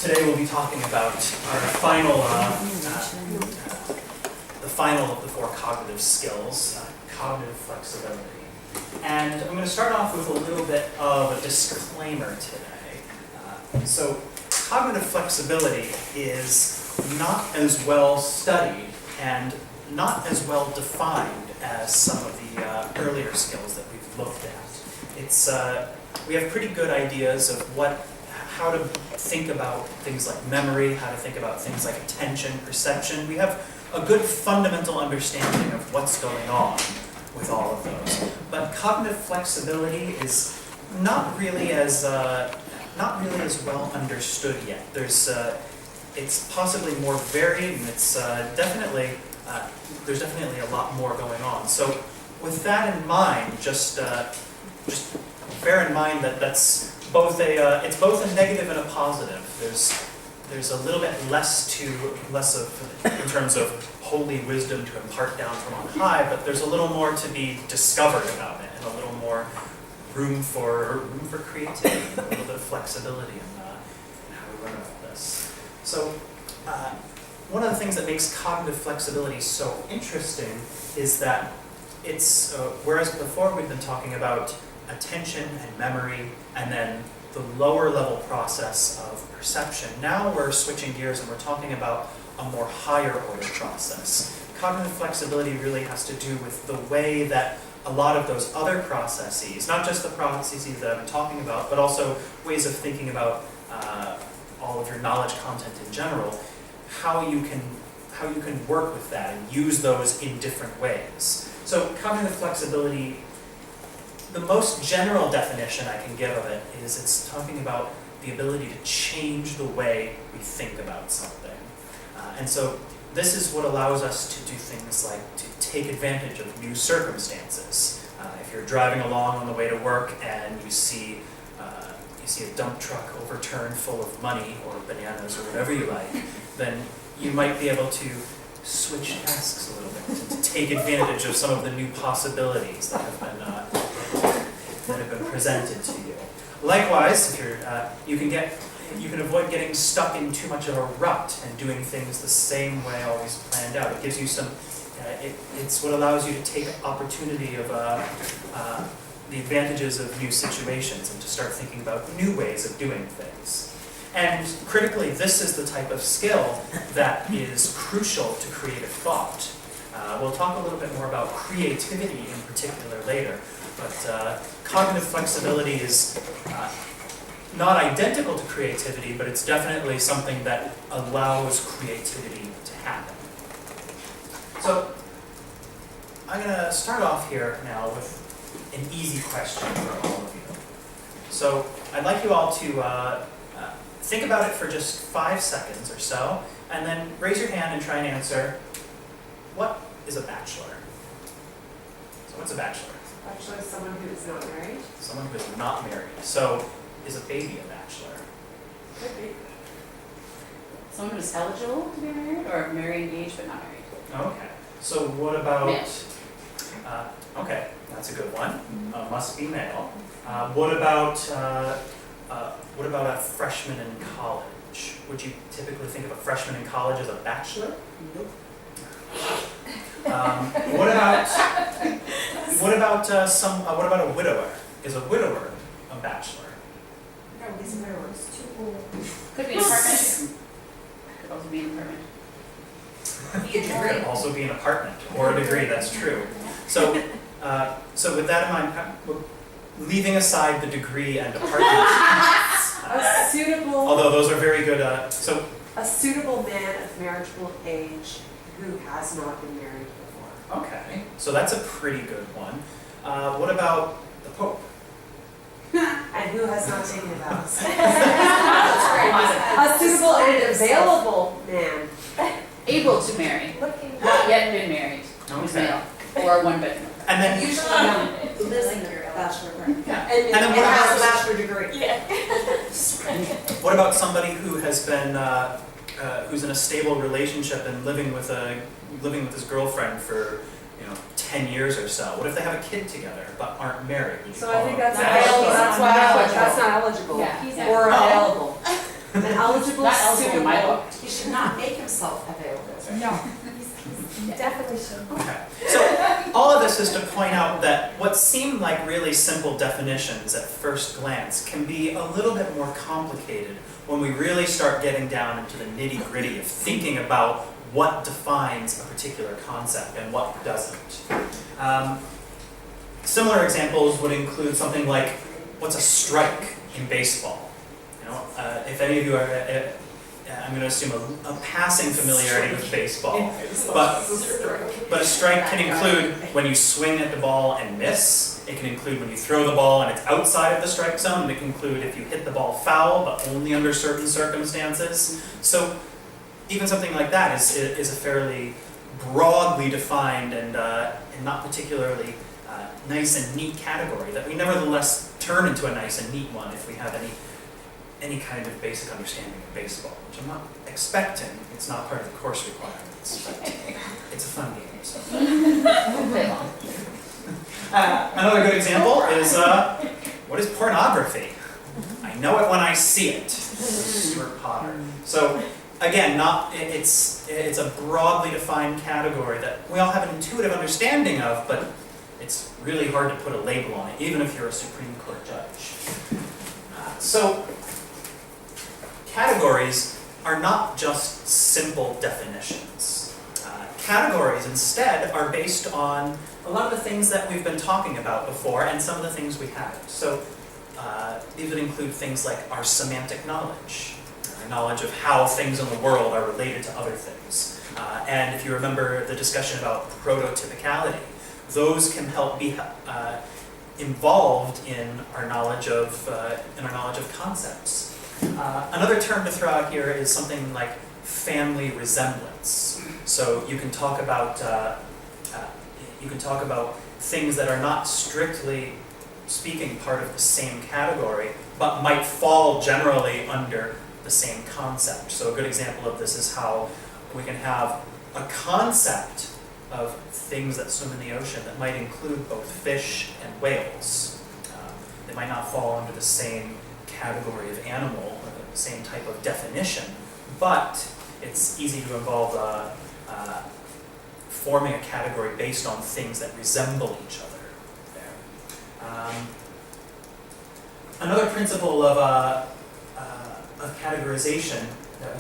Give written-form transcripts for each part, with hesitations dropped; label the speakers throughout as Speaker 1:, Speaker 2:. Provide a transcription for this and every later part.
Speaker 1: Today we'll be talking about our final, the final of the 4 cognitive skills, cognitive flexibility. And I'm going to start off with a little bit of a disclaimer today. So cognitive flexibility is not as well studied and not as well defined as some of the earlier skills that we've looked at. It's, we have pretty good ideas of how to think about things like memory, how to think about things like attention, perception. We have a good fundamental understanding of what's going on with all of those. But cognitive flexibility is not really as well understood yet. It's possibly more varied, and it's there's definitely a lot more going on. So with that in mind, just bear in mind that it's both a negative and a positive. There's a little bit less of in terms of holy wisdom to impart down from on high, but there's a little more to be discovered about it, and a little more room for creativity, and a little bit of flexibility in how we learn about this. So one of the things that makes cognitive flexibility so interesting is that it's whereas before we've been talking about attention and memory, and then the lower level process of perception. Now we're switching gears and we're talking about a more higher order process. Cognitive flexibility really has to do with the way that a lot of those other processes, not just the processes that I've been talking about, but also ways of thinking about all of your knowledge content in general, how you can work with that and use those in different ways. So cognitive flexibility, the most general definition I can give of it is it's talking about the ability to change the way we think about something. And so this is what allows us to do things like to take advantage of new circumstances. If you're driving along on the way to work and you see a dump truck overturned full of money or bananas or whatever you like, then you might be able to switch tasks a little bit to take advantage of some of the new possibilities that have been presented to you. Likewise, if you're, you can avoid getting stuck in too much of a rut and doing things the same way always planned out. It gives you some. It's what allows you to take opportunity of the advantages of new situations and to start thinking about new ways of doing things. And critically, this is the type of skill that is crucial to creative thought. We'll talk a little bit more about creativity in particular later, but cognitive flexibility is not identical to creativity, but it's definitely something that allows creativity to happen. So I'm going to start off here now with an easy question for all of you. So I'd like you all to think about it for just 5 seconds or so, and then raise your hand and try and answer, what is a bachelor? So what's a bachelor?
Speaker 2: A bachelor is someone who is not married.
Speaker 1: Someone who is not married. So is a baby a bachelor?
Speaker 2: Could be.
Speaker 3: Someone who's eligible to be married, or married, engaged, but not married.
Speaker 1: Okay. So what about...
Speaker 3: Male.
Speaker 1: Okay, that's a good one. Must be male. What about a freshman in college? Would you typically think of a freshman in college as a bachelor?
Speaker 3: Nope.
Speaker 1: What about a widower? Is a widower a bachelor?
Speaker 2: No, these widows too old.
Speaker 3: Could be an apartment. Could also be an apartment.
Speaker 1: It could also be an apartment or a degree. That's true. So with that in mind, leaving aside the degree and apartment,
Speaker 2: A suitable,
Speaker 1: although those are very good.
Speaker 2: a suitable man of marriageable age who has not been married before.
Speaker 1: Okay, so that's a pretty good one. What about the Pope?
Speaker 2: And who has not taken a vows.
Speaker 3: That's
Speaker 2: A suitable and available man.
Speaker 3: able to marry, not yet been married, who's
Speaker 1: Okay.
Speaker 3: male, or one bedroom.
Speaker 1: And then
Speaker 2: Usually lives in your bachelor apartment.
Speaker 1: yeah.
Speaker 2: And
Speaker 1: then what
Speaker 2: has a
Speaker 1: about
Speaker 2: bachelor degree.
Speaker 1: what about somebody who has been who's in a stable relationship and living with his girlfriend for 10 years or so? What if they have a kid together but aren't married?
Speaker 2: So I think that's
Speaker 3: Not
Speaker 2: available.
Speaker 3: eligible.
Speaker 2: That's why that's not eligible.
Speaker 3: Yeah.
Speaker 2: Or
Speaker 1: Oh.
Speaker 2: available. And eligible,
Speaker 3: Not eligible in my
Speaker 2: suitable.
Speaker 3: book.
Speaker 2: He should not make himself available.
Speaker 4: No, he definitely should.
Speaker 1: Okay. So all of this is to point out that what seem like really simple definitions at first glance can be a little bit more complicated when we really start getting down into the nitty-gritty of thinking about what defines a particular concept and what doesn't. Similar examples would include something like, what's a strike in baseball? You know, if any of you are, I'm going to assume a passing familiarity with baseball, but a strike can include when you swing at the ball and miss. It can include when you throw the ball and it's outside of the strike zone. And it can include if you hit the ball foul, but only under certain circumstances. So even something like that is a fairly broadly defined and not particularly nice and neat category that we nevertheless turn into a nice and neat one if we have any kind of basic understanding of baseball, which I'm not expecting. It's not part of the course requirements, but it's a fun game. So. Another good example is what is pornography? I know it when I see it. Stuart Potter. So again, it's a broadly defined category that we all have an intuitive understanding of, but it's really hard to put a label on it, even if you're a Supreme Court judge. So categories are not just simple definitions. Categories instead are based on a lot of the things that we've been talking about before and some of the things we haven't. So these would include things like our semantic knowledge, our knowledge of how things in the world are related to other things. And if you remember the discussion about prototypicality, those can help be involved in our knowledge of concepts. Another term to throw out here is something like family resemblance. So you can talk about things that are not strictly speaking part of the same category, but might fall generally under the same concept. So a good example of this is how we can have a concept of things that swim in the ocean that might include both fish and whales. They might not fall under the same category of animal or the same type of definition, but it's easy to involve forming a category based on things that resemble each other there. Another principle of categorization that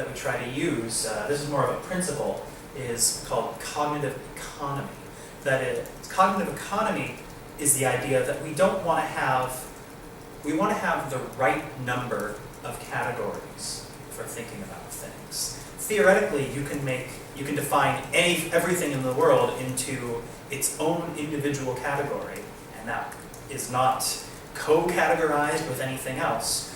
Speaker 1: we try to use, this is more of a principle, is called cognitive economy. Cognitive economy is the idea that we want to have the right number of categories for thinking about things. Theoretically, you can define everything in the world into its own individual category, and that is not co-categorized with anything else.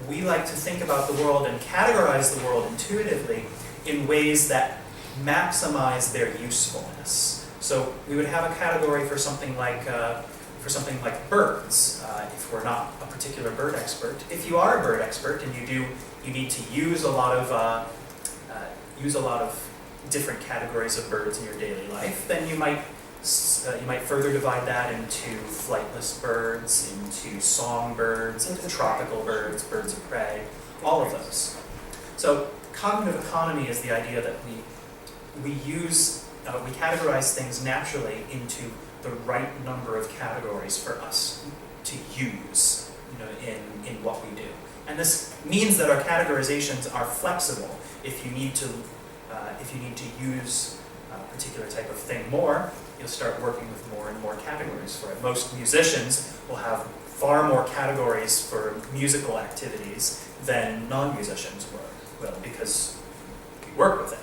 Speaker 1: We like to think about the world and categorize the world intuitively in ways that maximize their usefulness. So we would have a category for something like birds, if we're not a particular bird expert. If you are a bird expert and you need to use a lot of different categories of birds in your daily life, then you might further divide that into flightless birds, into songbirds, into tropical birds, birds of prey, all of those. So cognitive economy is the idea that we categorize things naturally into the right number of categories for us to use, in what we do. And this means that our categorizations are flexible. If you need to use a particular type of thing more, you'll start working with more and more categories for it. Most musicians will have far more categories for musical activities than non-musicians will, because we work with it.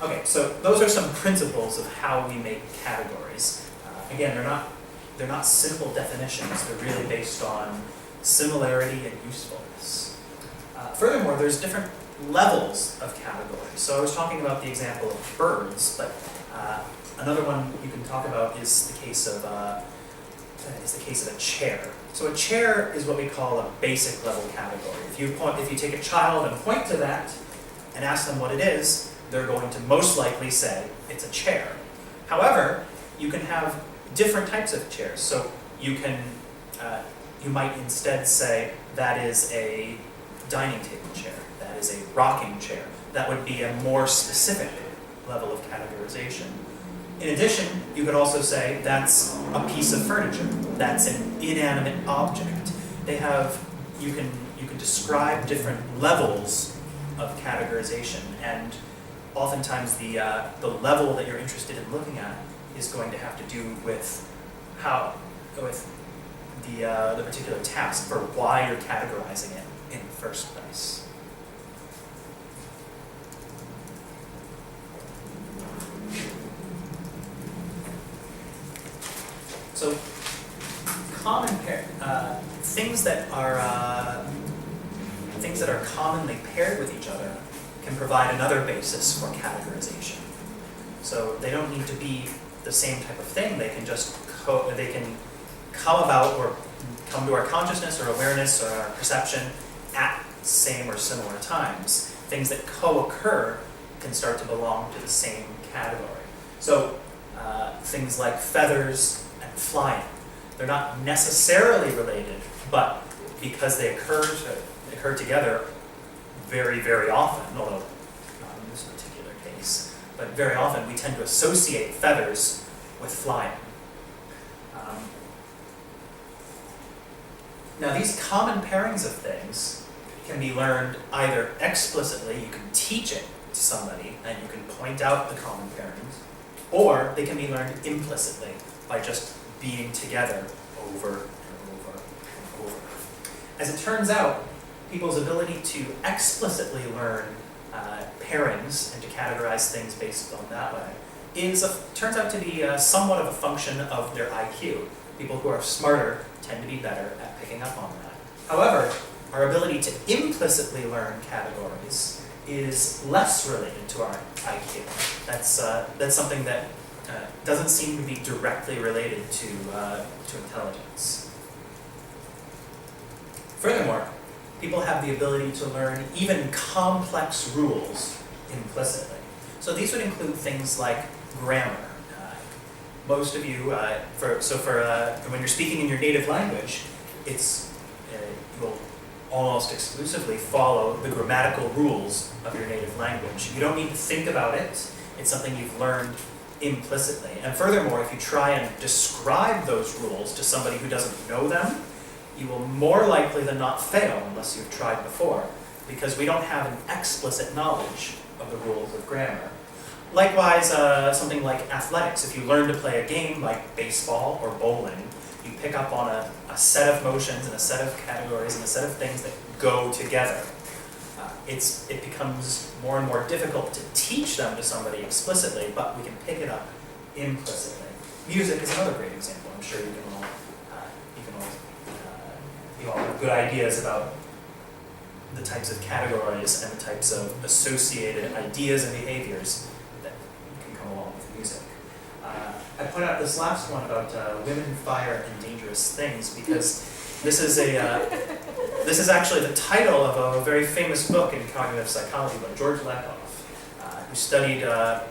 Speaker 1: Okay, so those are some principles of how we make categories. Again, they're not simple definitions. They're really based on similarity and usefulness. Furthermore, there's different levels of categories. So I was talking about the example of birds, but another one you can talk about is the case of a chair. So a chair is what we call a basic level category. If you take a child and point to that and ask them what it is, they're going to most likely say it's a chair. However, you can have different types of chairs. So you can you might instead say that is a dining table chair, that is a rocking chair. That would be a more specific level of categorization. In addition, you could also say that's a piece of furniture, that's an inanimate object. You can describe different levels of categorization, and oftentimes the level that you're interested in looking at is going to have to do with the particular task for why you're categorizing it in the first place. So, things that are commonly paired with each other can provide another basis for categorization. So they don't need to be the same type of thing. They can just they can come about or come to our consciousness or awareness or our perception at same or similar times. Things that co-occur can start to belong to the same category. So things like feathers and flying, they're not necessarily related, but because they occur together very, very often, although not in this particular case, but very often we tend to associate feathers with flying. Now these common pairings of things can be learned either explicitly, you can teach it to somebody and you can point out the common pairings, or they can be learned implicitly by just being together over and over and over. As it turns out, people's ability to explicitly learn pairings and to categorize things based on that way turns out to be somewhat of a function of their IQ. People who are smarter tend to be better at picking up on that. However, our ability to implicitly learn categories is less related to our IQ. That's something that doesn't seem to be directly related to intelligence. Furthermore, people have the ability to learn even complex rules implicitly. So these would include things like grammar. Most of you, when you're speaking in your native language, you will almost exclusively follow the grammatical rules of your native language. You don't need to think about it. It's something you've learned implicitly. And furthermore, if you try and describe those rules to somebody who doesn't know them, you will more likely than not fail unless you've tried before, because we don't have an explicit knowledge of the rules of grammar. Likewise, something like athletics. If you learn to play a game like baseball or bowling, you pick up on a set of motions and a set of categories and a set of things that go together. It becomes more and more difficult to teach them to somebody explicitly, but we can pick it up implicitly. Music is another great example. I'm sure you all have good ideas about the types of categories and the types of associated ideas and behaviors that can come along with music. I point out this last one about women, fire, and dangerous things because this is actually the title of a very famous book in cognitive psychology by George Lakoff, who studied the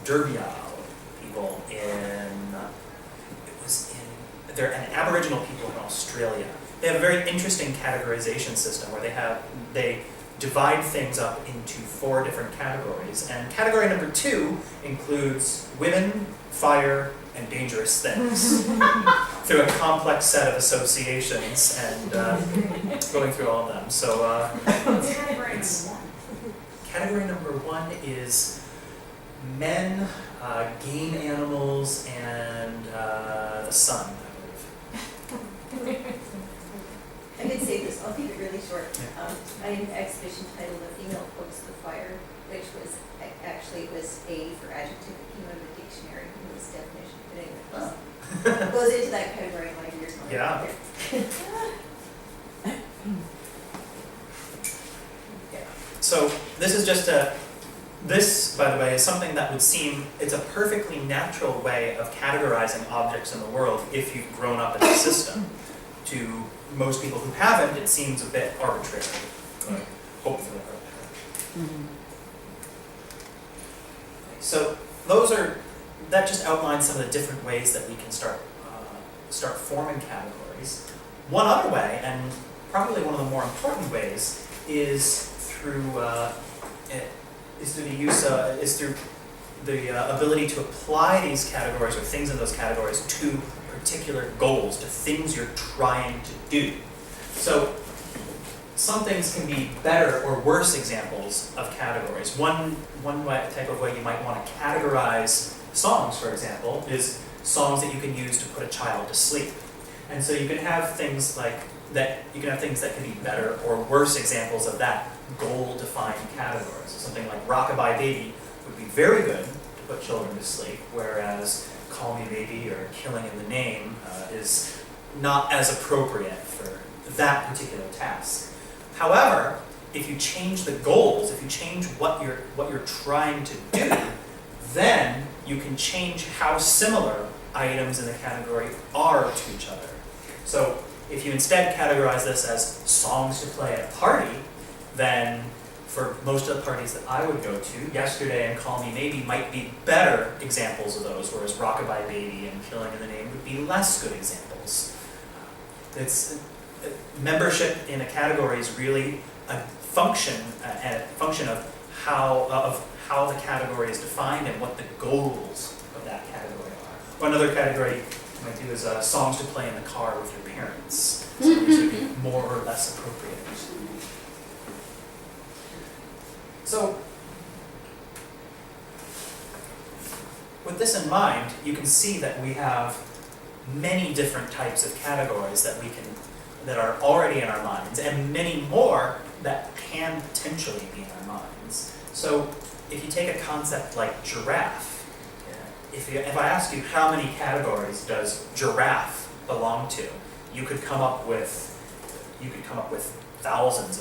Speaker 1: Derbyal people they're an Aboriginal people in Australia. They have a very interesting categorization system where they divide things up into 4 different categories. And category number 2 includes women, fire, and dangerous things through a complex set of associations and going through all of them. So category number 1 is men, game animals, and the sun.
Speaker 5: I did say this, I'll keep it really short. I had an exhibition titled "A Female Pokes the Fire," which was A for adjective that came out of the dictionary in this definition. But anyway, goes into that category of my years.
Speaker 1: Yeah. So this is just this, by the way, is something that would seem, it's a perfectly natural way of categorizing objects in the world if you've grown up in a system. To most people who haven't, it seems a bit arbitrary, but hopefully arbitrary. So that just outlines some of the different ways that we can start start forming categories. One other way, and probably one of the more important ways, is through the ability to apply these categories or things in those categories to particular goals, to things you're trying to do. So some things can be better or worse examples of categories. One type of way you might want to categorize songs, for example, is songs that you can use to put a child to sleep. And so you can have things like that. You can have things that can be better or worse examples of that goal-defined category. So something like "Rockabye Baby" would be very good to put children to sleep, whereas "Call Me Maybe" or "Killing in the Name" is not as appropriate for that particular task. However, if you change the goals, if you change what you're trying to do, then you can change how similar items in the category are to each other. So if you instead categorize this as songs to play at a party, then for most of the parties that I would go to, "Yesterday" and "Call Me Maybe" might be better examples of those, whereas "Rockabye Baby" and "Killing in the Name" would be less good examples. Membership in a category is really a function of how the category is defined and what the goals of that category are. Or another category you might do is songs to play in the car with your parents. So these would be more or less appropriate. So, with this in mind, you can see that we have many different types of categories that are already in our minds, and many more that can potentially be in our minds. So, if you take a concept like giraffe, if I ask you how many categories does giraffe belong to, you could come up with thousands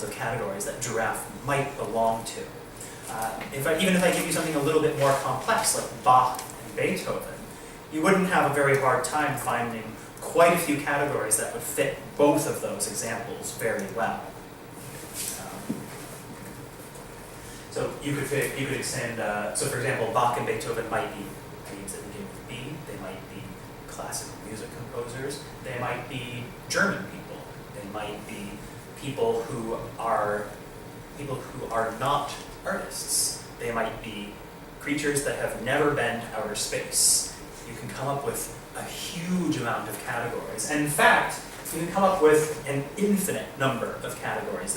Speaker 1: of categories that giraffe might belong to. Even if I give you something a little bit more complex, like Bach and Beethoven, you wouldn't have a very hard time finding quite a few categories that would fit both of those examples very well. So you could extend. So for example, Bach and Beethoven might be names that begin with B. They might be classical music composers. They might be German people. They might be people who are not artists. They might be creatures that have never been to outer space. You can come up with a huge amount of categories. And in fact, you can come up with an infinite number of categories.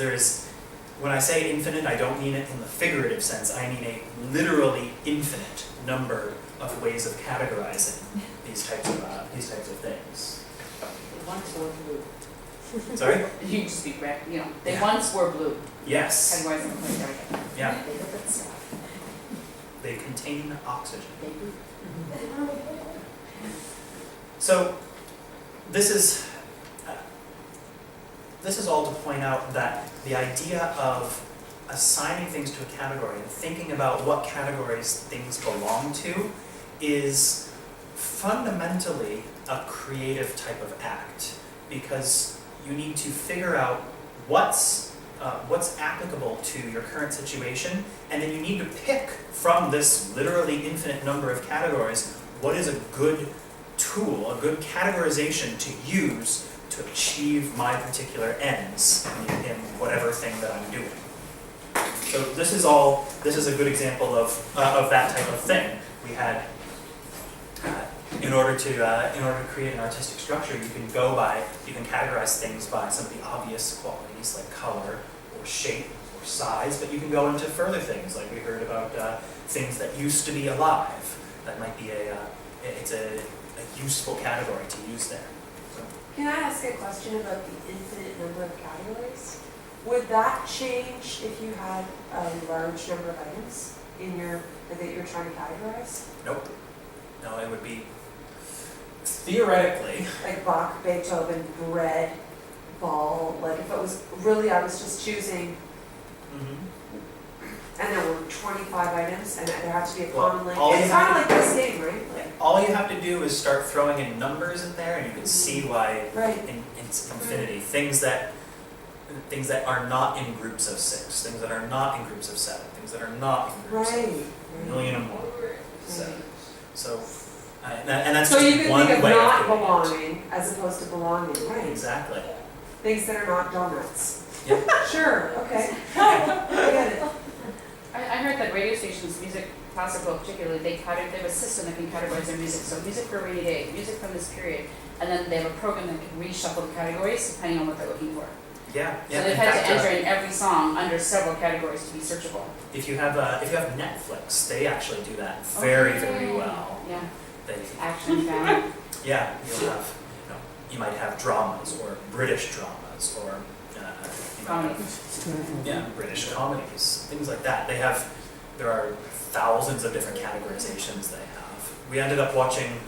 Speaker 1: When I say infinite, I don't mean it in the figurative sense. I mean a literally infinite number of ways of categorizing these types of things.
Speaker 3: They once were blue.
Speaker 1: Sorry?
Speaker 3: You just be correct, they
Speaker 1: Yeah.
Speaker 3: once were blue.
Speaker 1: Yes.
Speaker 3: Categorized in place, everything.
Speaker 1: Yeah.
Speaker 3: They look at stuff.
Speaker 1: They contain oxygen.
Speaker 3: They do.
Speaker 1: So this is all to point out that the idea of assigning things to a category and thinking about what categories things belong to is fundamentally a creative type of act, because you need to figure out what's applicable to your current situation, and then you need to pick from this literally infinite number of categories what is a good tool, a good categorization to use to achieve my particular ends in whatever thing that I'm doing. So this is a good example of that type of thing. We had, in order to create an artistic structure, you can categorize things by some of the obvious qualities like color or shape or size, but you can go into further things, like we heard about things that used to be alive. That might be it's a useful category to use there. So.
Speaker 2: Can I ask a question about the infinite number of categories? Would that change if you had a large number of items that you're trying to categorize?
Speaker 1: Nope. No, it would be theoretically.
Speaker 2: Like Bach, Beethoven, bread, ball, like if it was really, I was just choosing, and there were 25 items, and there had to be a common link. It's kind of like this game, right?
Speaker 1: All you have to do is start throwing in numbers in there, and you can see why it's infinity. Things that are not in groups of 6, things that are not in groups of 7, things that are not in groups of a million and more. So And that's
Speaker 2: So
Speaker 1: just
Speaker 2: you can
Speaker 1: one
Speaker 2: think of
Speaker 1: way
Speaker 2: not
Speaker 1: doing it.
Speaker 2: belonging as opposed to belonging, right?
Speaker 1: Exactly.
Speaker 2: Things that are not donuts.
Speaker 1: Yep.
Speaker 2: Sure, okay. I get it.
Speaker 3: I heard that radio stations, music, classical particularly, they have a system that can categorize their music. So music for a rainy day, music from this period, and then they have a program that can reshuffle the categories depending on what they're looking for.
Speaker 1: Yeah.
Speaker 3: So they've had to enter in every song under several categories to be searchable.
Speaker 1: If you have Netflix, they actually do that very, very well.
Speaker 3: Yeah,
Speaker 1: They,
Speaker 3: action fan.
Speaker 1: yeah, you might have dramas or British dramas or you might have, British comedies, things like that. There are thousands of different categorizations they have. We ended up watching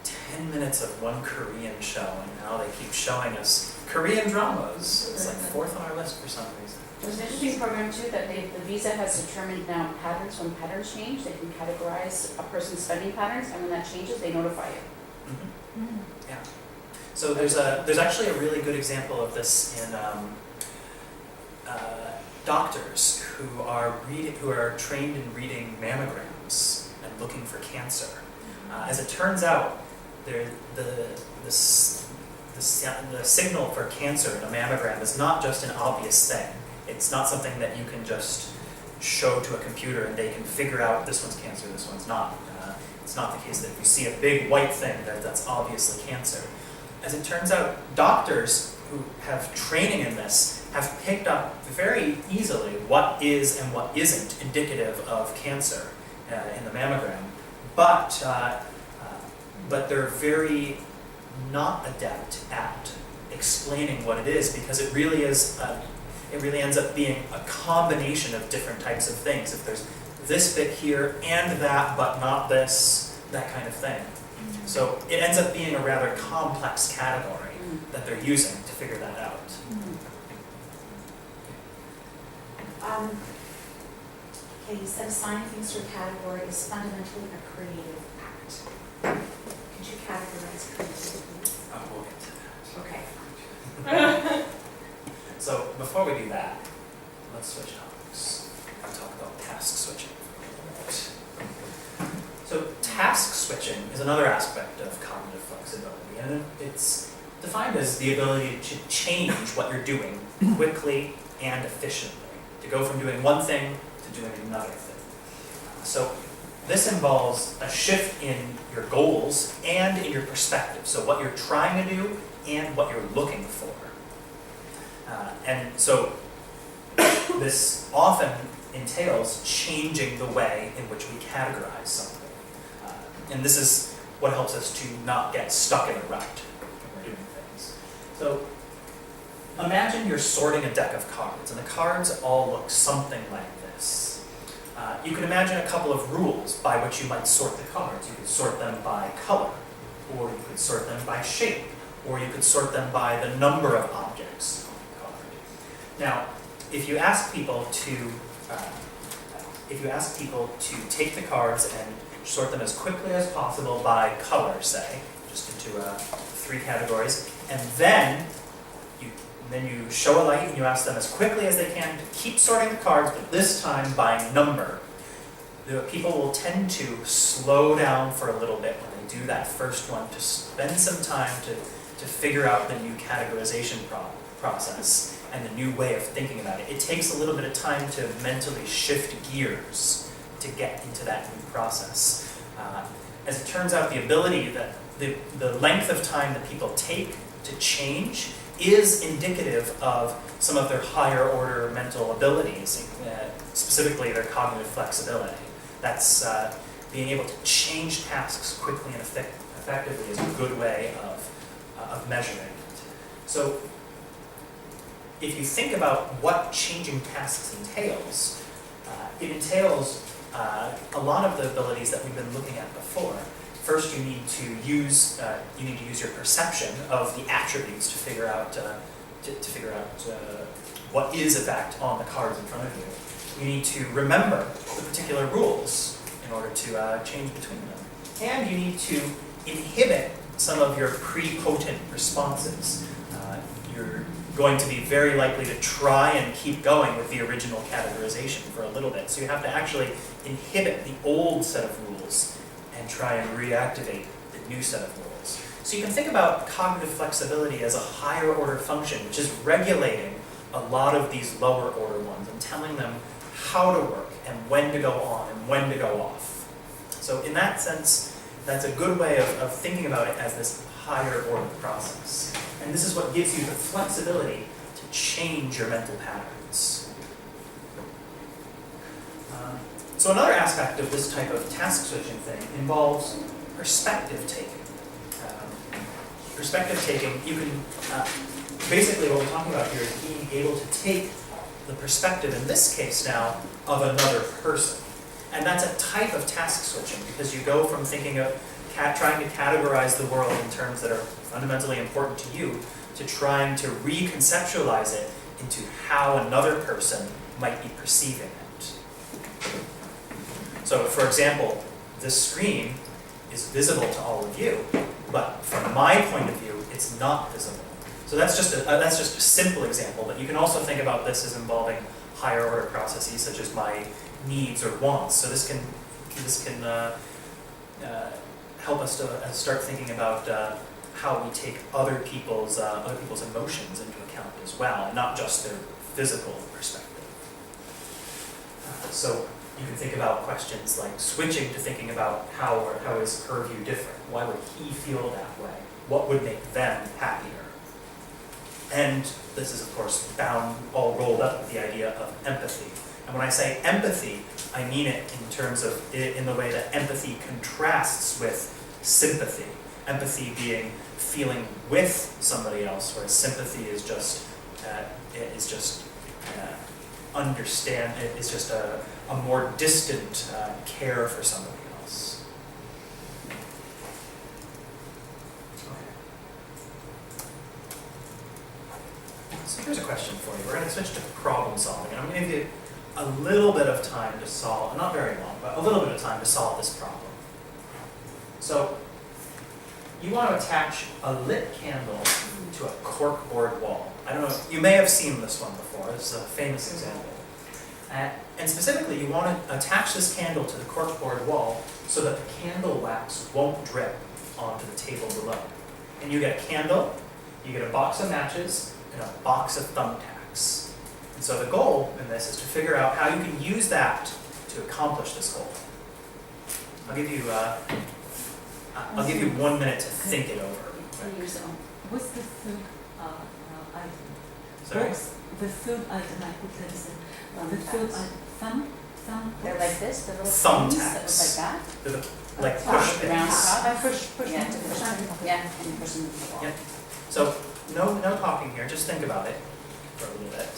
Speaker 1: 10 minutes of one Korean show, and now they keep showing us Korean dramas. It's like fourth on our list for some reason.
Speaker 3: There's an interesting program too that the Visa has determined now patterns. When patterns change, they can categorize a person's spending patterns, and when that changes, they notify you.
Speaker 1: Mm-hmm. Yeah. So there's actually a really good example of this in doctors who are trained in reading mammograms and looking for cancer. As it turns out, the signal for cancer in a mammogram is not just an obvious thing. It's not something that you can just show to a computer and they can figure out this one's cancer, this one's not. It's not the case that if you see a big white thing that's obviously cancer. As it turns out, doctors who have training in this have picked up very easily what is and what isn't indicative of cancer in the mammogram, but they're very not adept at explaining what it is, because it really ends up being a combination of different types of things. If there's this bit here and that, but not this, that kind of thing. So it ends up being a rather complex category that they're using to figure that out.
Speaker 4: Okay, you said assigning things to a category is fundamentally a creative act. Could you categorize creativity, please?
Speaker 1: We'll get to that.
Speaker 4: Okay.
Speaker 1: So before we do that, let's switch topics and talk about task switching for a moment. So task switching is another aspect of cognitive flexibility, and it's defined as the ability to change what you're doing quickly and efficiently, to go from doing one thing to doing another thing. So this involves a shift in your goals and in your perspective, so what you're trying to do and what you're looking for. And so this often entails changing the way in which we categorize something. And this is what helps us to not get stuck in a rut when we're doing things. So imagine you're sorting a deck of cards, and the cards all look something like this. You can imagine a couple of rules by which you might sort the cards. You could sort them by color, or you could sort them by shape, or you could sort them by the number of objects on the card. Now, if you ask people to take the cards and sort them as quickly as possible by color, say, just into 3 categories, and then you show a light and you ask them as quickly as they can to keep sorting the cards, but this time by number. The people will tend to slow down for a little bit when they do that first one, to spend some time to figure out the new categorization process and the new way of thinking about it. It takes a little bit of time to mentally shift gears to get into that new process. As it turns out, the ability that the length of time that people take to change is indicative of some of their higher order mental abilities, specifically their cognitive flexibility. That's being able to change tasks quickly and effectively is a good way of measuring it. So if you think about what changing tasks entails, it entails a lot of the abilities that we've been looking at before. First, you need to use your perception of the attributes to figure out what is in fact on the cards in front of you. You need to remember the particular rules in order to change between them, and you need to inhibit some of your prepotent responses. You're going to be very likely to try and keep going with the original categorization for a little bit, so you have to actually inhibit the old set of rules and try and reactivate the new set of rules. So you can think about cognitive flexibility as a higher order function, which is regulating a lot of these lower order ones and telling them how to work and when to go on and when to go off. So in that sense, that's a good way of thinking about it as this higher order process. And this is what gives you the flexibility to change your mental patterns. So another aspect of this type of task switching thing involves perspective taking. Perspective taking, you can, basically what we're talking about here is being able to take the perspective, in this case now, of another person. And that's a type of task switching, because you go from thinking of trying to categorize the world in terms that are fundamentally important to you, to trying to reconceptualize it into how another person might be perceiving it. So, for example, this screen is visible to all of you, but from my point of view, it's not visible. So that's just a simple example, but you can also think about this as involving higher order processes such as my needs or wants. So this can help us to start thinking about how we take other people's emotions into account as well, and not just their physical perspective. So you can think about questions like switching to thinking about how is her view different? Why would he feel that way? What would make them happier? And this is, of course, all rolled up with the idea of empathy. And when I say empathy, I mean it in terms of, in the way that empathy contrasts with sympathy. Empathy being feeling with somebody else, whereas sympathy is just a more distant care for somebody else. So here's a question for you. We're going to switch to problem solving, and I'm going to give you a little bit of time to solve, not very long, but a little bit of time to solve this problem. So you want to attach a lit candle to a corkboard wall. I don't know, you may have seen this one before. This is a famous example. And specifically, you want to attach this candle to the corkboard wall so that the candle wax won't drip onto the table below. And you get a candle, you get a box of matches, and a box of thumbtacks. And so the goal in this is to figure out how you can use that to accomplish this goal. I'll give you 1 minute to think it over.
Speaker 6: What's the third item?
Speaker 1: Sorry?
Speaker 6: What's the third item I put as the third item? Thumb?
Speaker 3: They're like this, the little
Speaker 1: Thumbtacks.
Speaker 3: things that look like that.
Speaker 1: They're like push
Speaker 3: Round
Speaker 1: pins.
Speaker 3: top.
Speaker 6: Push
Speaker 3: Yeah,
Speaker 6: them
Speaker 3: to
Speaker 6: to the
Speaker 3: push
Speaker 6: side.
Speaker 3: them. Yeah, and you push them to the wall.
Speaker 1: Yep. So no talking here. Just think about it for a little bit.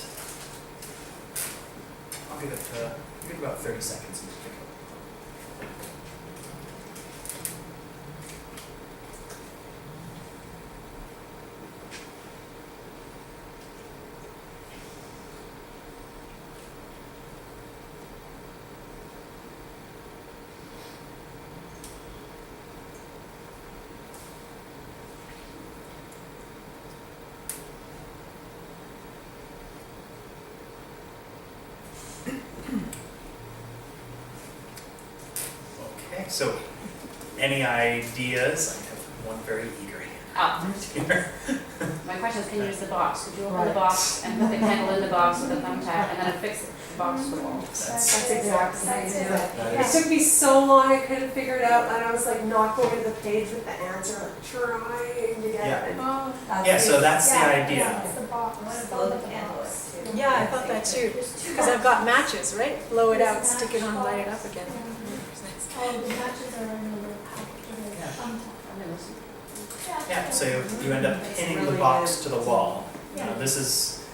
Speaker 1: I'll give it about 30 seconds. To think about it. Okay, so any ideas? I have one very eager hand here.
Speaker 3: My question is, can you use the box? Could you open the box and put the candle in the box with a thumbtack and then affix the box to the wall?
Speaker 2: That's exactly how you do it.
Speaker 1: That
Speaker 2: It
Speaker 1: is-
Speaker 2: took me so long, I couldn't figure it out, and I was like not going to the page with the answer, like trying to get it.
Speaker 4: Oh,
Speaker 1: Yeah, so that's the idea.
Speaker 4: yeah, it's the box.
Speaker 5: I want to blow the candle up too.
Speaker 7: Yeah, I thought that too, because I've got matches, right? Blow it out, stick it on, light it up again.
Speaker 4: Oh, the matches are in the little pouch.
Speaker 1: Yeah, so you end up pinning the box to the wall. This is,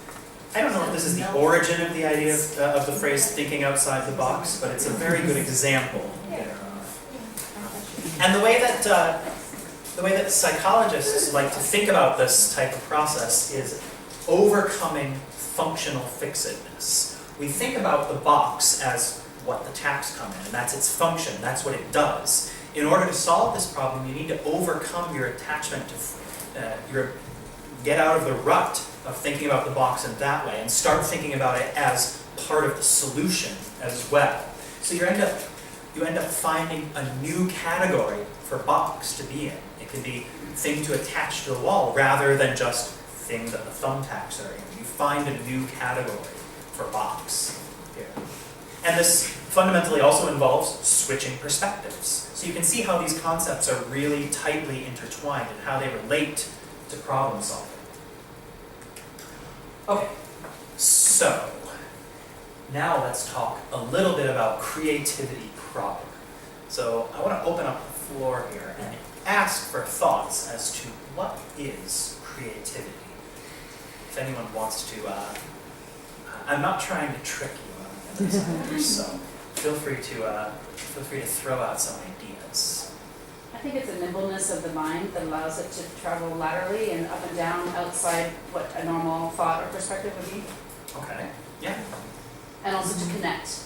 Speaker 1: I don't know if this is the origin of the idea of the phrase thinking outside the box, but it's a very good example there. And the way that psychologists like to think about this type of process is overcoming functional fixedness. We think about the box as what the tacks come in, and that's its function, that's what it does. In order to solve this problem, you need to overcome your attachment to, get out of the rut of thinking about the box in that way and start thinking about it as part of the solution as well. So you end up you end up finding a new category for box to be in. It can be thing to attach to the wall rather than just thing that the thumbtacks are in. You find a new category for box here. And this fundamentally also involves switching perspectives. So you can see how these concepts are really tightly intertwined and how they relate to problem solving. Okay, so now let's talk a little bit about creativity proper. So I want to open up the floor here and ask for thoughts as to what is creativity. If anyone wants to, I'm not trying to trick you on the other side, so feel free to throw out some ideas.
Speaker 3: I think it's a nimbleness of the mind that allows it to travel laterally and up and down outside what a normal thought or perspective would be,
Speaker 1: Okay, yeah,
Speaker 3: and also to connect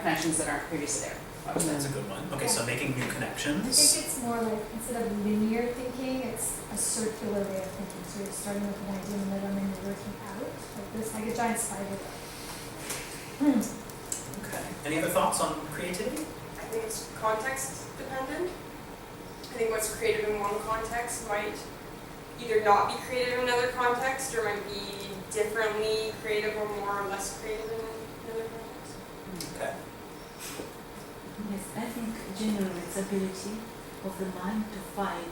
Speaker 3: connections that aren't previously there.
Speaker 1: that's a good one. Okay, so making new
Speaker 8: I think
Speaker 1: connections.
Speaker 8: it's more like, instead of linear thinking, it's a circular way of thinking. So you're starting with an idea in the middle and then you're working out, like this, like a giant spider.
Speaker 1: Okay, any other thoughts on creativity?
Speaker 9: I think it's context dependent. I think what's creative in one context might either not be creative in another context, or might be differently creative or more or less creative in another context.
Speaker 1: Okay.
Speaker 6: Yes, I think generally it's ability of the mind to find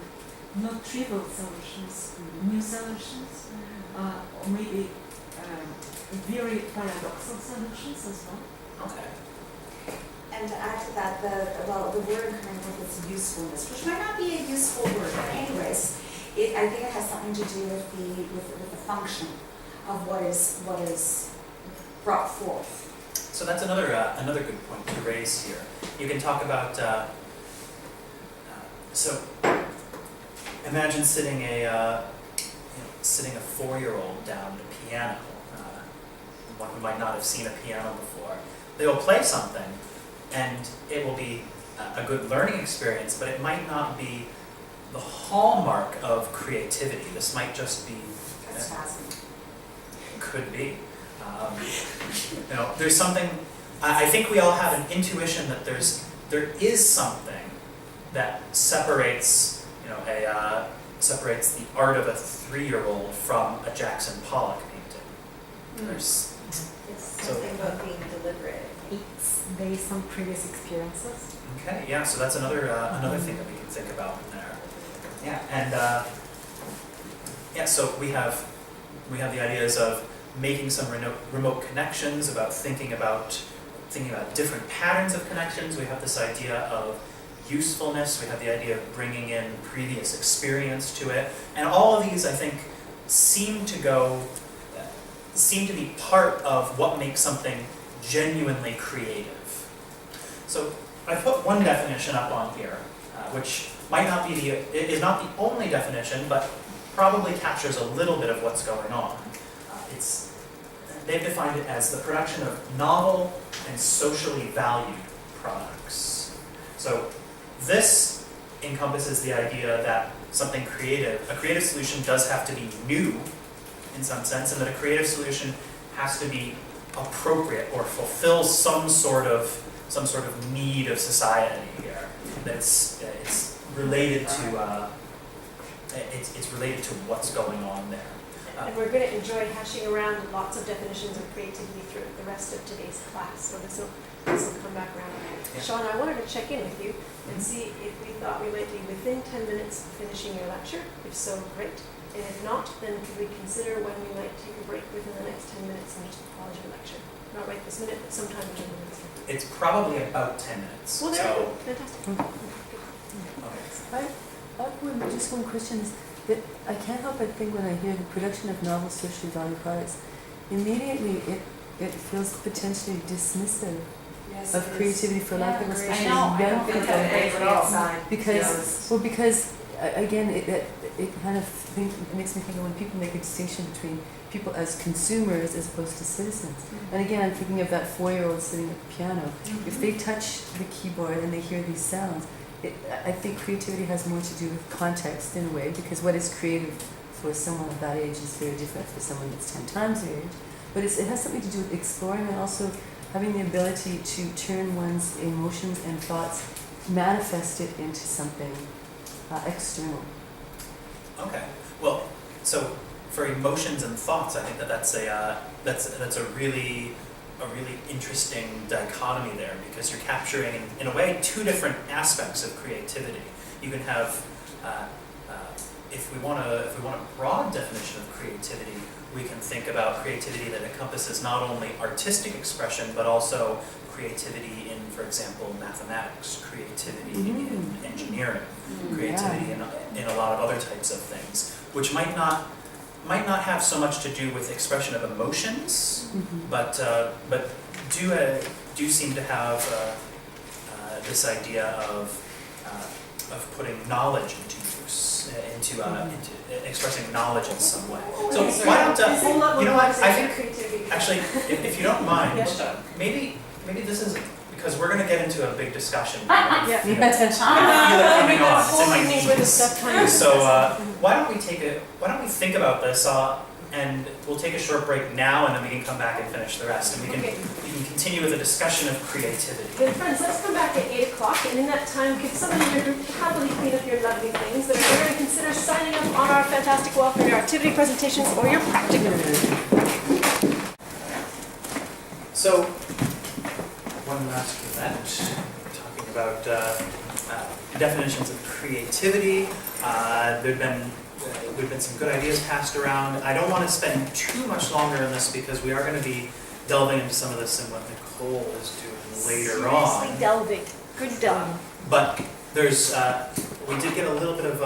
Speaker 6: not trivial solutions, new solutions, or maybe very paradoxal solutions as well.
Speaker 1: Okay.
Speaker 4: And to add to that, the word kind of with its usefulness, which might not be a useful word, but anyways, I think it has something to do with the function of what is brought forth.
Speaker 1: So that's another good point to raise here. You can talk about so imagine sitting a 4-year-old down at a piano. One who might not have seen a piano before. They will play something, and it will be a good learning experience, but it might not be the hallmark of creativity. This might just be could be. There's something. I think we all have an intuition that there is something that separates separates the art of a 3-year-old from a Jackson Pollock painting. There's
Speaker 5: It's something about being deliberate.
Speaker 7: It's based on previous experiences.
Speaker 1: okay, yeah. So that's another thing that we can think about in there. Yeah, and so we have the ideas of making some remote connections, about thinking about different patterns of connections. We have this idea of usefulness. We have the idea of bringing in previous experience to it, and all of these, I think, seem to be part of what makes something genuinely creative. So I put one definition up on here, which might not be is not the only definition, but probably captures a little bit of what's going on. They've defined it as the production of novel and socially valued products. So this encompasses the idea that something creative, a creative solution does have to be new in some sense, and that a creative solution has to be appropriate or fulfill some sort of need of society here. That it's related to it's related to what's going on there.
Speaker 7: And we're going to enjoy hashing around lots of definitions of creativity through the rest of today's class, so this will come back around.
Speaker 1: Yeah.
Speaker 7: Sean, I wanted to check in with you and see if we thought we might be within 10 minutes of finishing your lecture. If so, great. And if not, then could we consider when we might take a break within the next 10 minutes and just pause your lecture? Not right this minute, but sometime in 10 minutes.
Speaker 1: It's probably about 10 minutes.
Speaker 7: Well, there we
Speaker 1: so,
Speaker 7: go. Fantastic.
Speaker 1: okay.
Speaker 10: I have just one question is that I can't help but think when I hear the production of novel socially valued products, immediately it feels potentially dismissive
Speaker 2: Yes,
Speaker 10: of
Speaker 2: it is.
Speaker 10: creativity for lack of
Speaker 2: Yeah,
Speaker 10: especially
Speaker 3: I know, I
Speaker 10: young
Speaker 3: don't think
Speaker 10: people.
Speaker 3: that is at all.
Speaker 10: Because again it kind of makes me think of when people make a distinction between people as consumers as opposed to citizens. And again, I'm thinking of that 4-year-old sitting at the piano. If they touch the keyboard and they hear these sounds, I think creativity has more to do with context in a way, because what is creative for someone of that age is very different for someone that's 10 times their age. But it has something to do with exploring and also having the ability to turn one's emotions and thoughts, manifest it into something external.
Speaker 1: Okay. Well, so for emotions and thoughts, I think that's a really interesting dichotomy there, because you're capturing, in a way, two different aspects of creativity. You can have, if we want a broad definition of creativity, we can think about creativity that encompasses not only artistic expression, but also creativity in, for example, mathematics, creativity in engineering, creativity in a lot of other types of things, which might not have so much to do with expression of emotions, but do seem to have this idea of putting knowledge into use, into expressing knowledge in some way. So why don't you know what? I think actually, if you don't mind, maybe this is because we're going to get into a big discussion. I feel it coming on. It's in my knees. So why don't we think about this, and we'll take a short break now, and then we can come back and finish the rest, and we can continue with a discussion of creativity.
Speaker 7: Then friends, let's come back at 8 o'clock, and in that time, could someone in your group happily clean up your lovely things that are going to consider signing up on our fantastic wall for your activity presentations or your practicum. So,
Speaker 1: one last event, talking about definitions of creativity. There've been some good ideas passed around. I don't want to spend too much longer on this because we are going to be delving into some of this and what Nicole is doing later on.
Speaker 7: seriously delving. Good delving.
Speaker 1: But there's we did get a little bit of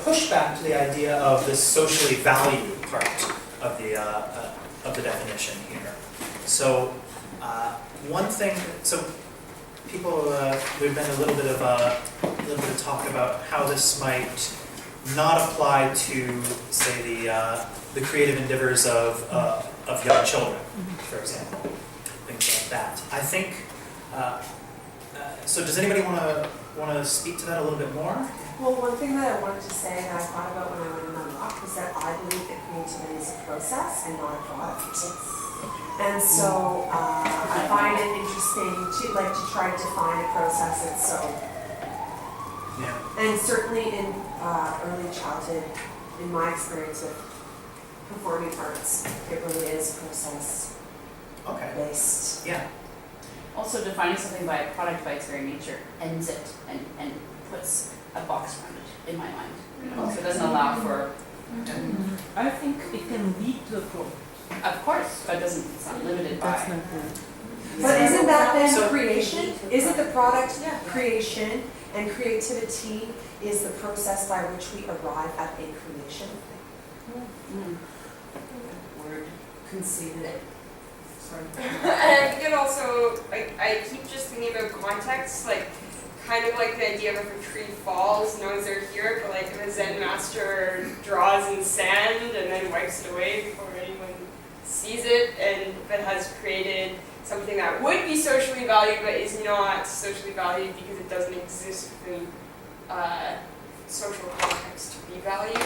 Speaker 1: pushback to the idea of this socially valued part of the definition here. So one thing, so people, there's been a little bit of talk about how this might not apply to, say, the creative endeavors of young children, for example, things like that. I think. So, does anybody want to speak to that a little bit more?
Speaker 2: Well, one thing that I wanted to say that I thought about when I went in my walk was that I believe that creativity is a process and not a product. And so I find it interesting to try to define a process. And so, and certainly in early childhood, in my experience with performing arts, it really is process based.
Speaker 1: Yeah.
Speaker 3: Also, defining something by a product by its very nature ends it and puts a box around it, in my mind. You know? So it doesn't allow for.
Speaker 6: I think it can lead to a product.
Speaker 3: Of course, but it's not limited by.
Speaker 10: That's not good.
Speaker 2: But isn't that then
Speaker 1: So-
Speaker 2: creation? Isn't the product creation, and creativity is the process by which we arrive at a creation? Word conceited.
Speaker 9: And I think it also, like, I keep just thinking about context, like, kind of like the idea of if a tree falls, no one's there to hear it, but like if a Zen master draws in sand and then wipes it away before anyone sees it, and if it has created something that would be socially valued but is not socially valued because it doesn't exist within social context to be valued.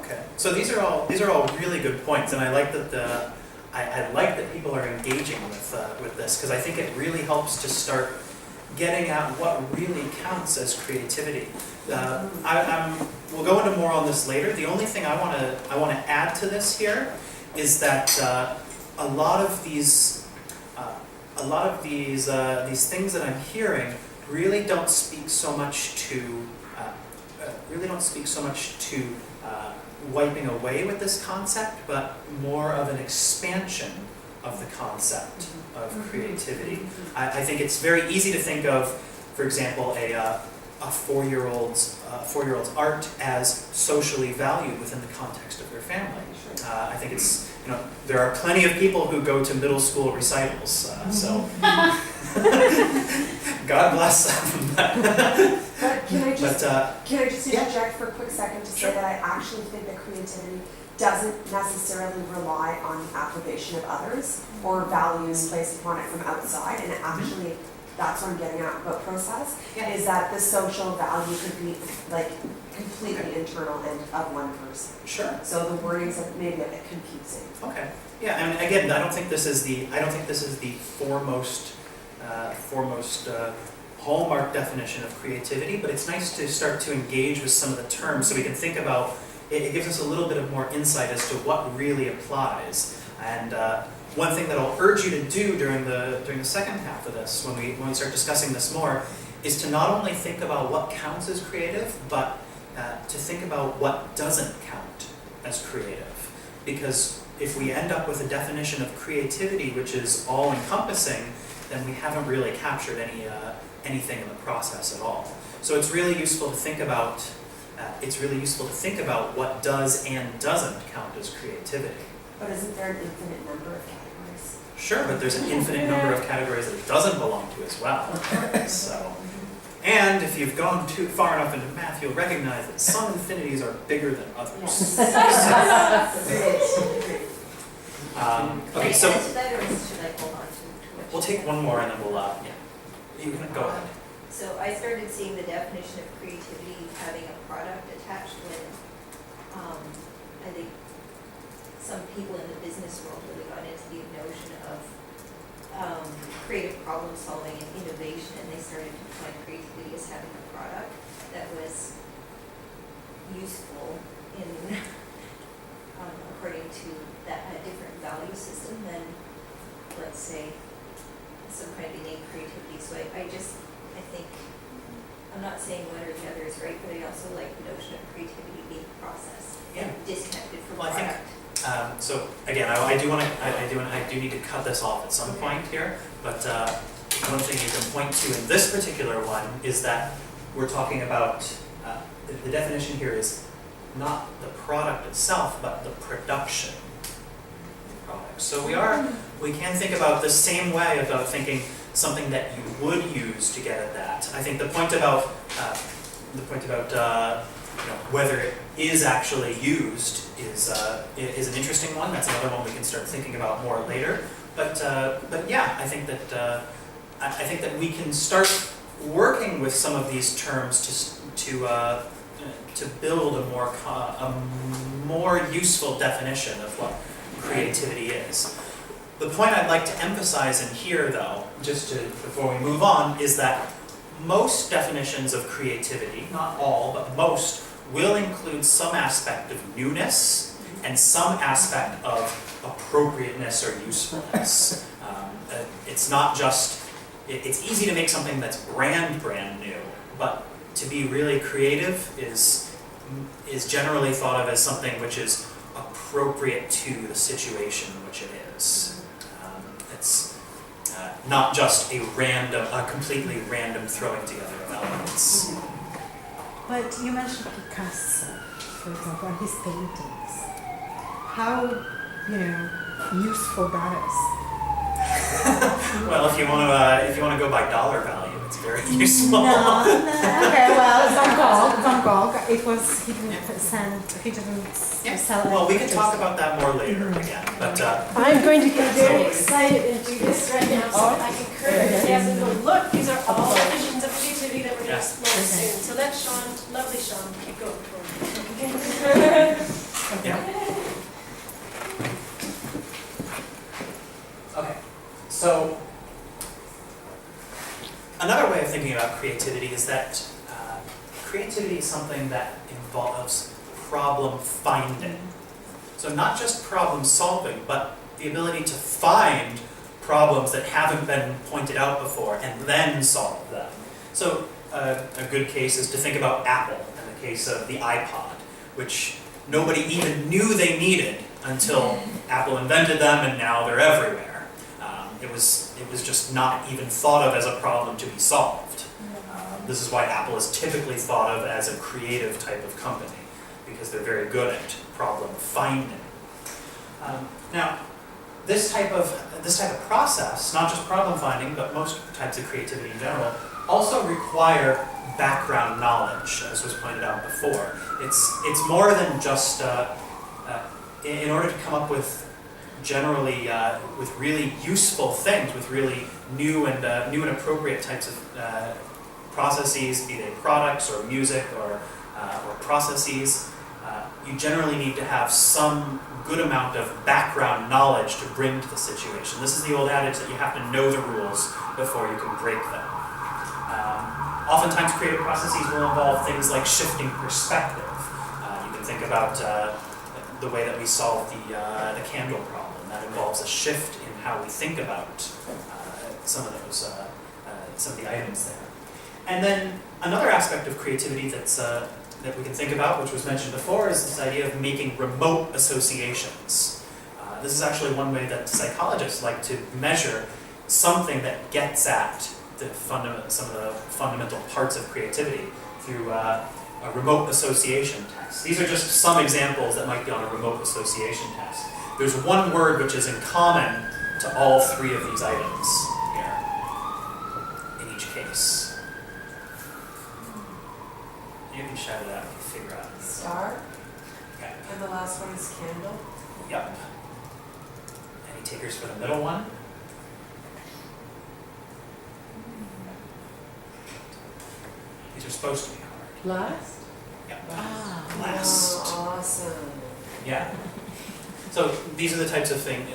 Speaker 1: Okay. So these are all really good points, and I like that I like that people are engaging with this, because I think it really helps to start getting at what really counts as creativity. We'll go into more on this later. The only thing I want to add to this here is that a lot of these things that I'm hearing really don't speak so much to wiping away with this concept, but more of an expansion of the concept of creativity. I think it's very easy to think of, for example, a 4-year-old's art as socially valued within the context of their family. I think it's, there are plenty of people who go to middle school recitals, so God bless them.
Speaker 2: But can I just
Speaker 1: yeah.
Speaker 2: interject for a quick second to say that I actually think that creativity doesn't necessarily rely on the approbation of others or values placed upon it from outside, and it actually that's what I'm getting at about process,
Speaker 1: Yeah.
Speaker 2: is that the social value could be like completely internal and of one person.
Speaker 1: Sure.
Speaker 2: So the wordings are maybe a bit confusing.
Speaker 1: Okay. Yeah, and again, I don't think this is the foremost hallmark definition of creativity, but it's nice to start to engage with some of the terms so we can think about it. It gives us a little bit of more insight as to what really applies. And one thing that I'll urge you to do during the second half of this, when we start discussing this more, is to not only think about what counts as creative, but to think about what doesn't count as creative. Because if we end up with a definition of creativity which is all-encompassing, then we haven't really captured anything in the process at all. So it's really useful to think about what does and doesn't count as creativity.
Speaker 2: But isn't there an infinite number of categories?
Speaker 1: Sure, but there's an infinite number of categories that it doesn't belong to as well. So, and if you've gone too far enough into math, you'll recognize that some infinities are bigger than others. Okay, so
Speaker 5: Can I answer that, or should I hold on to what
Speaker 1: we'll
Speaker 5: you
Speaker 1: take
Speaker 5: said?
Speaker 1: one more and then we'll, yeah. You can go ahead.
Speaker 5: So I started seeing the definition of creativity having a product attached when, I think some people in the business world really got into the notion of creative problem solving and innovation, and they started to define creativity as having a product that was useful in, according to a different value system than, let's say, some kind of innate creativity. So I think, I'm not saying one or the other is right, but I also like the notion of creativity being a process and disconnected from
Speaker 1: Well, I think,
Speaker 5: product.
Speaker 1: so again, I do need to cut this off at some point here, but one thing you can point to in this particular one is that we're talking about, the definition here is not the product itself, but the production of the product. So we can think about the same way about thinking something that you would use to get at that. I think the point about whether it is actually used is an interesting one. That's another one we can start thinking about more later. But yeah, I think that we can start working with some of these terms to build a more useful definition of what creativity is. The point I'd like to emphasize in here, though, before we move on, is that most definitions of creativity, not all, but most, will include some aspect of newness and some aspect of appropriateness or usefulness. It's not just, it's easy to make something that's brand new, but to be really creative is generally thought of as something which is appropriate to the situation in which it is. It's not just a completely random throwing together of elements.
Speaker 11: But you mentioned Picasso, for example, and his paintings. How, useful that is.
Speaker 1: Well, if you want to go by dollar value, it's very useful.
Speaker 11: No. Okay, well, Van Gogh, it was, he didn't sell it.
Speaker 1: Well, we can talk about that more later again, but
Speaker 7: I'm going to get very excited and do this right now, so I encourage you guys to go, look, these are all definitions of creativity that we're going to explore soon. So let Sean, lovely Sean, keep going forward.
Speaker 1: yeah. Okay, so another way of thinking about creativity is that creativity is something that involves problem finding. So not just problem solving, but the ability to find problems that haven't been pointed out before and then solve them. So a good case is to think about Apple in the case of the iPod, which nobody even knew they needed until Apple invented them, and now they're everywhere. It was just not even thought of as a problem to be solved. This is why Apple is typically thought of as a creative type of company, because they're very good at problem finding. Now, this type of process, not just problem finding, but most types of creativity in general, also require background knowledge, as was pointed out before. It's more than just in order to come up with generally with really useful things, with really new and appropriate types of processes, be they products or music or processes. You generally need to have some good amount of background knowledge to bring to the situation. This is the old adage that you have to know the rules before you can break them. Oftentimes creative processes will involve things like shifting perspective. You can think about the way that we solve the candle problem. That involves a shift in how we think about some of the items there. And then another aspect of creativity that we can think about, which was mentioned before, is this idea of making remote associations. This is actually one way that psychologists like to measure something that gets at some of the fundamental parts of creativity through a remote association test. These are just some examples that might be on a remote association test. There's one word which is in common to all three of these items here, in each case. You can shout it out if you figure out.
Speaker 2: Star,
Speaker 1: Okay.
Speaker 2: and the last one is candle.
Speaker 1: Yep. Any takers for the middle one? These are supposed to be hard.
Speaker 10: Last?
Speaker 1: Yep.
Speaker 10: Ah.
Speaker 1: Last.
Speaker 2: Oh, awesome.
Speaker 1: Yeah. So these are the types of things.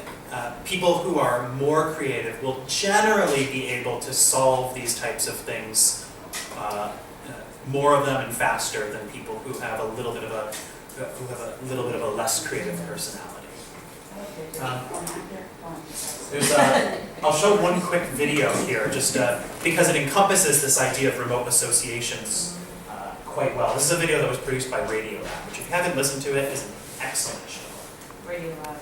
Speaker 1: People who are more creative will generally be able to solve these types of things, more of them and faster than people who have a little bit of a less creative personality. I'll show one quick video here, just because it encompasses this idea of remote associations quite well. This is a video that was produced by Radiolab, which, if you haven't listened to it, is an excellent show.
Speaker 3: Radiolab.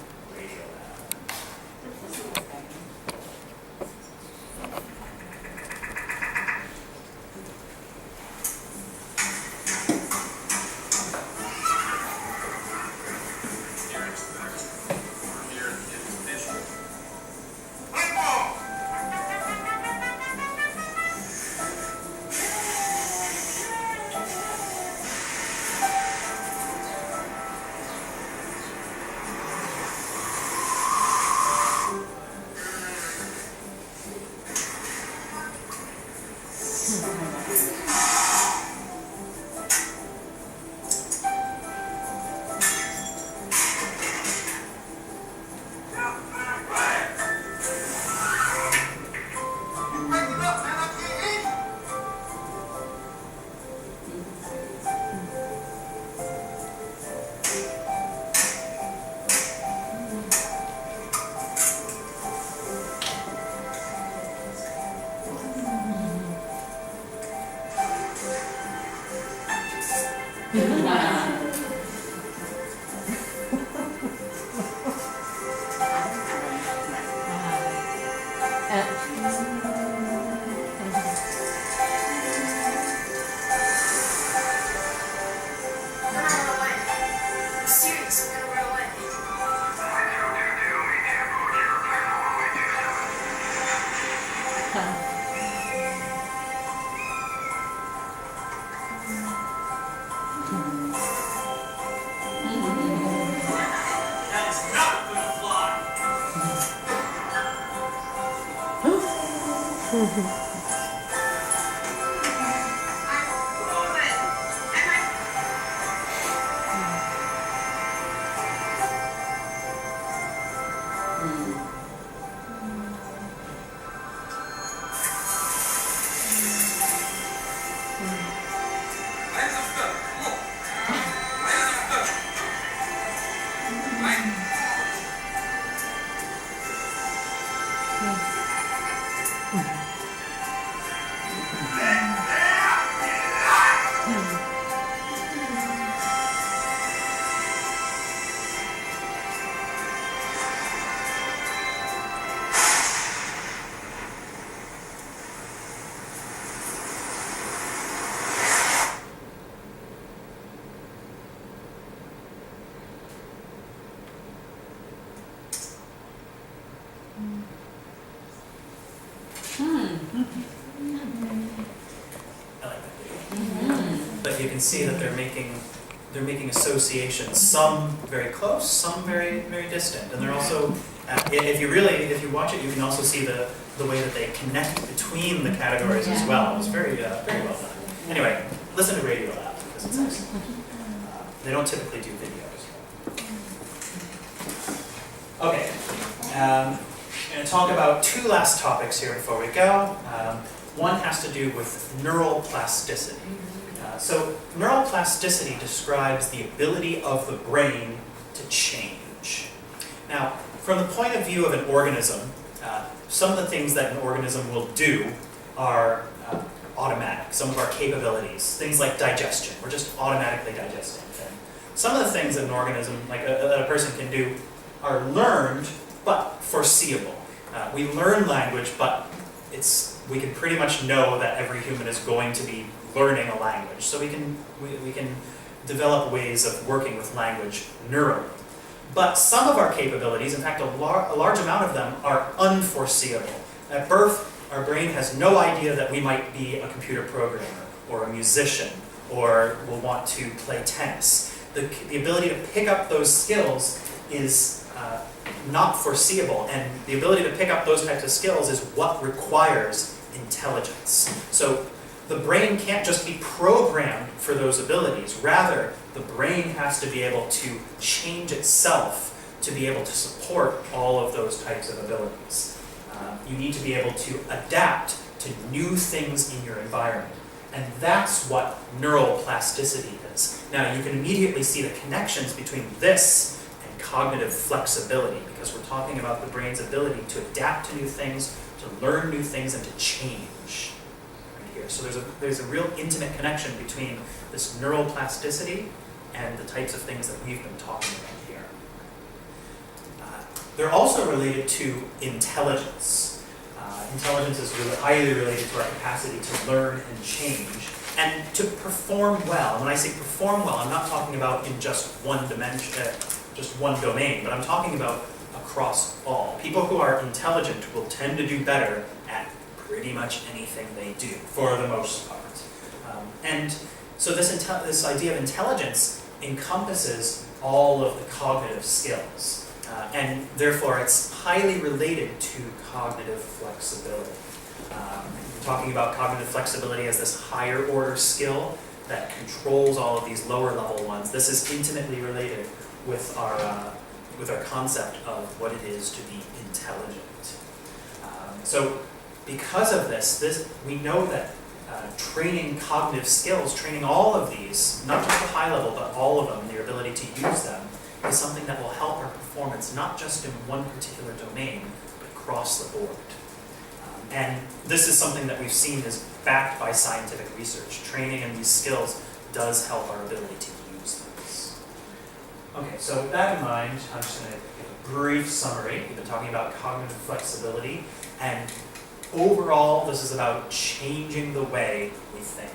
Speaker 3: I like that video. But you can see that they're
Speaker 1: they're making associations, some very close, some very, very distant. And they're also, if you watch it, you can also see the way that they connect between the categories as well. It's very, very well done. Anyway, listen to Radio Lab because it's excellent. They don't typically do videos. Okay, I'm going to talk about two last topics here before we go. One has to do with neural plasticity. So neural plasticity describes the ability of the brain to change. Now, from the point of view of an organism, some of the things that an organism will do are automatic, some of our capabilities, things like digestion. We're just automatically digesting. And some of the things that an organism, like that a person can do, are learned but foreseeable. We learn language, but we can pretty much know that every human is going to be learning a language. So we can develop ways of working with language neurally. But some of our capabilities, in fact a large amount of them, are unforeseeable. At birth, our brain has no idea that we might be a computer programmer or a musician or will want to play tennis. The ability to pick up those skills is not foreseeable, and the ability to pick up those types of skills is what requires intelligence. So the brain can't just be programmed for those abilities. Rather, the brain has to be able to change itself to be able to support all of those types of abilities. You need to be able to adapt to new things in your environment. And that's what neural plasticity is. Now, you can immediately see the connections between this and cognitive flexibility, because we're talking about the brain's ability to adapt to new things, to learn new things, and to change. Right here. So there's a real intimate connection between this neural plasticity and the types of things that we've been talking about here. They're also related to intelligence. Intelligence is really highly related to our capacity to learn and change and to perform well. When I say perform well, I'm not talking about in just one dimension, just one domain, but I'm talking about across all. People who are intelligent will tend to do better at pretty much anything they do, for the most part. And so this idea of intelligence encompasses all of the cognitive skills. And therefore, it's highly related to cognitive flexibility. We're talking about cognitive flexibility as this higher order skill that controls all of these lower level ones. This is intimately related with our concept of what it is to be intelligent. So because of this we know that training cognitive skills, training all of these, not just the high level, but all of them, and their ability to use them, is something that will help our performance, not just in one particular domain, but across the board. And this is something that we've seen is backed by scientific research. Training in these skills does help our ability to use those. Okay, so with that in mind, I'm just going to give a brief summary. We've been talking about cognitive flexibility, and overall, this is about changing the way we think.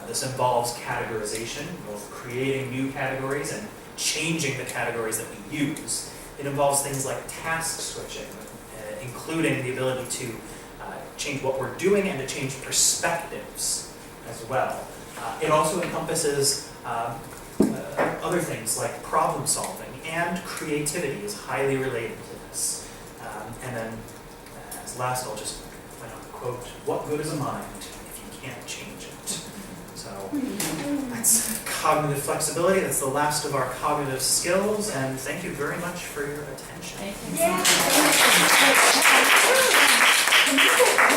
Speaker 1: This involves categorization, both creating new categories and changing the categories that we use. It involves things like task switching, including the ability to change what we're doing and to change perspectives as well. It also encompasses other things like problem solving, and creativity is highly related to this. And then as last, I'll just point out the quote, "What good is a mind if you can't change it?" So that's cognitive flexibility. That's the last of our cognitive skills, and thank you very much for your attention.
Speaker 3: Thank you.
Speaker 4: Yeah.